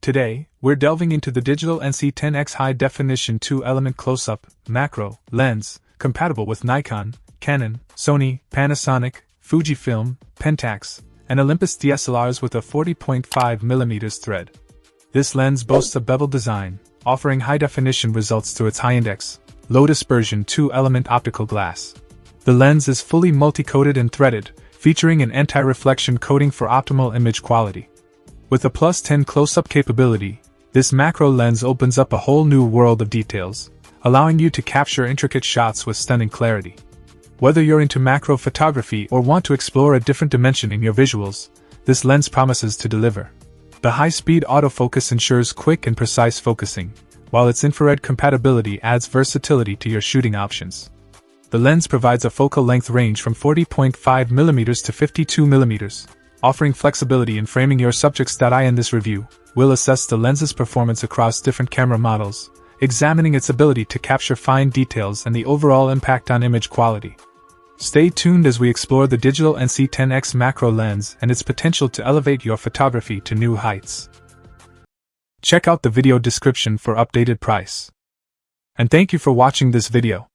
Today, we're delving into the digital NC10X high-definition 2-element close-up, macro, lens, compatible with Nikon, Canon, Sony, Panasonic, Fujifilm, Pentax, and Olympus DSLRs with a 40.5mm thread. This lens boasts a beveled design, offering high-definition results through its high-index, low-dispersion 2-element optical glass. The lens is fully multi-coated and threaded, featuring an anti-reflection coating for optimal image quality. With a +10 close-up capability, this macro lens opens up a whole new world of details, allowing you to capture intricate shots with stunning clarity. Whether you're into macro photography or want to explore a different dimension in your visuals, this lens promises to deliver. The high-speed autofocus ensures quick and precise focusing, while its infrared compatibility adds versatility to your shooting options. The lens provides a focal length range from 40.5mm to 52mm, offering flexibility in framing your subject's eye. In this review, we'll assess the lens's performance across different camera models, examining its ability to capture fine details and the overall impact on image quality. Stay tuned as we explore the digital NC10X macro lens and its potential to elevate your photography to new heights. Check out the video description for updated price. And thank you for watching this video.